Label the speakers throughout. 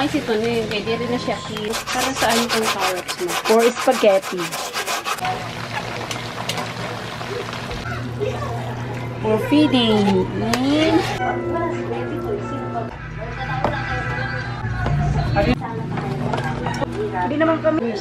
Speaker 1: kasi ito na yun. Kaya di rin na siya clean. Para saan itong carrots mo?
Speaker 2: Or spaghetti. For feeding. Hindi naman kami.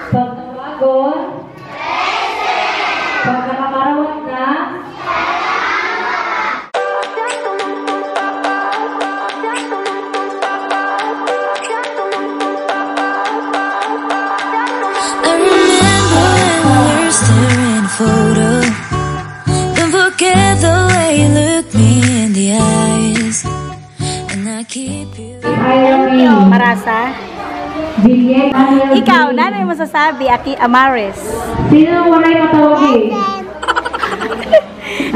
Speaker 3: Pagkabagon, pag nakakarawat na,
Speaker 4: I remember when we were staring a photo. Don't forget the way you look me in the eyes, and I keep you.
Speaker 2: Marasa.
Speaker 3: Juliet,
Speaker 2: Ikaw, nanay mo sasabi, Aki Amaris.
Speaker 3: sino ang walay matawagin?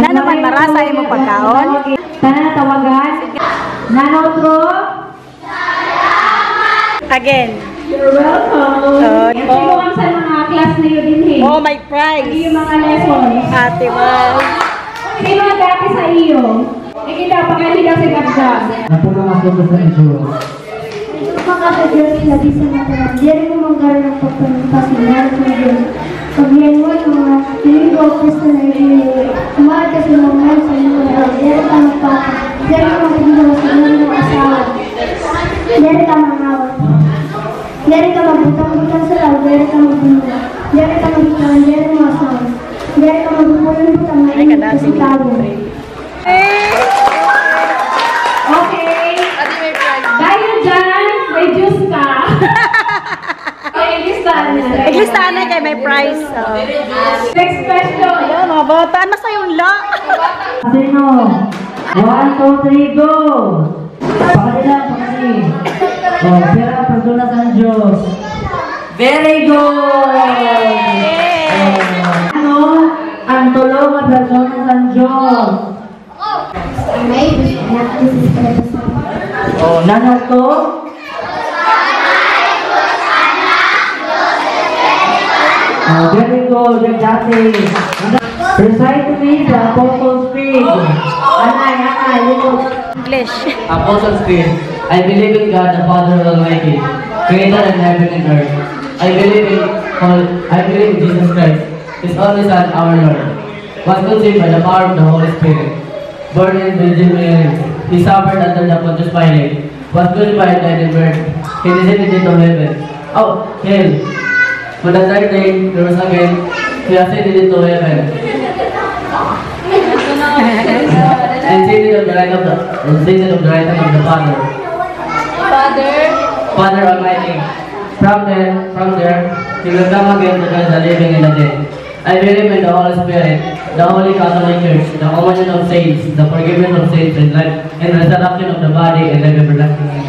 Speaker 2: Na naman marasa mo pagkaon?
Speaker 3: Sana natawagan? Nanotro?
Speaker 2: Again.
Speaker 3: You're welcome. Sino ang sa mga class na yun din eh?
Speaker 2: Oh, my prize.
Speaker 3: Yung mga lessons.
Speaker 2: Ate Mal.
Speaker 3: Sino ang dati sa iyo? Ikita pa kayo hindi kasi ganda.
Speaker 5: Napuna masuk sa inyo.
Speaker 6: Maka sa Diyos, sabi sa natin, diyan mo manggaroon ng pagpapasinan sa Diyos. Pagyan mo yung mga pinag-office na nag-iwi. Kumahal ka sa mga sa iyo. Diyan ka magpapa. Diyan ka magpapasinan sa mga asawa. Diyan ka mangawat. Diyan ka magbutang-butang sa law. Diyan ka magbunuha. Diyan ka magbunuha. Diyan ka masawa. Diyan ka magbunuha-butang na inyo sa tawo.
Speaker 3: Okay. Dahil dyan, may juice ka. Okay, listahan na.
Speaker 2: Iglistahan na kay may prize.
Speaker 3: Next question.
Speaker 2: Ayan, mga bata. Nasa yung la.
Speaker 5: Sino? 1, 2, 3, go! Pakanila, pakanila. Oh, pera persona sa Diyos. Very good! Ano? Ang tulong at persona sa Diyos. Oh, nanak to? Oh, very good, exactly. Recite to me the Apostles' Creed. Anay,
Speaker 2: English.
Speaker 5: Apostles' Creed. I believe in God, the Father Almighty, Creator of heaven and earth. I believe in Jesus Christ, His only Son, our Lord. Was conceived by the power of the Holy Spirit. Born in Virgin Mary, He suffered under the Pontius Pilate, was crucified and buried. He descended into heaven. Oh, hell! On the third day, he rose again. He ascended into heaven. And seated on the right hand of the Father. Father Almighty. From there, He will come again to judge the living and the dead. I believe in the Holy Spirit, the Holy Catholic Church, the communion of saints, the forgiveness of sins, and life, and resurrection of the body, and life everlasting.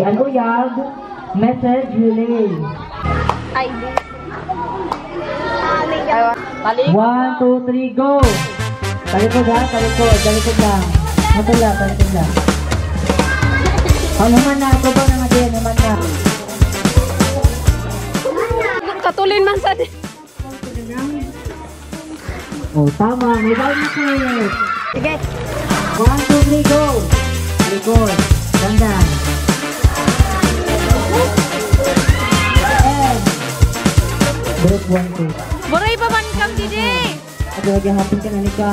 Speaker 5: Ano yag? Message relay.
Speaker 2: Ay,
Speaker 5: 1, 2, 3, go! Talikod ha, talikod lang. Matula, talikod lang. Naman na, ito ba naman din, naman na.
Speaker 1: Katulin man sa din.
Speaker 5: Oh, tama, may ball na kayo.
Speaker 2: sige.
Speaker 5: 1, 2, 3, go! Talikod, dandan. Break 1, 2.
Speaker 1: Buray pa man kam didi.
Speaker 5: Ada lagi hapin ka na Nika.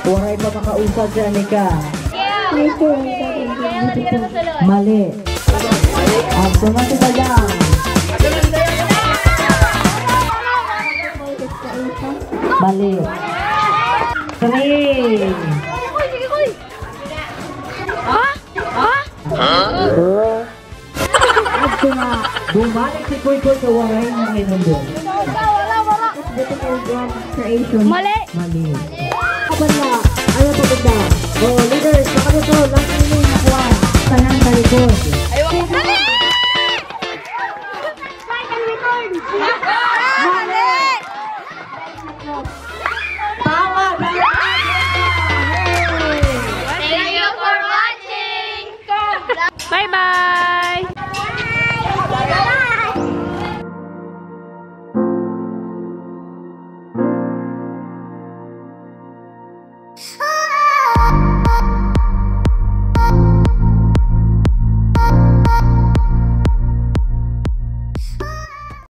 Speaker 5: Waray pa makausad sa Nika. Mali. Absumati ka lang. Mali. Kami. Bumalik si Koy Koy sa waray na ngayon doon.
Speaker 1: Mali.
Speaker 5: Mali. Kapan na? Ayaw pa ganda. Oh, leaders, makano to? Last minute nakuha. Tanang talikod.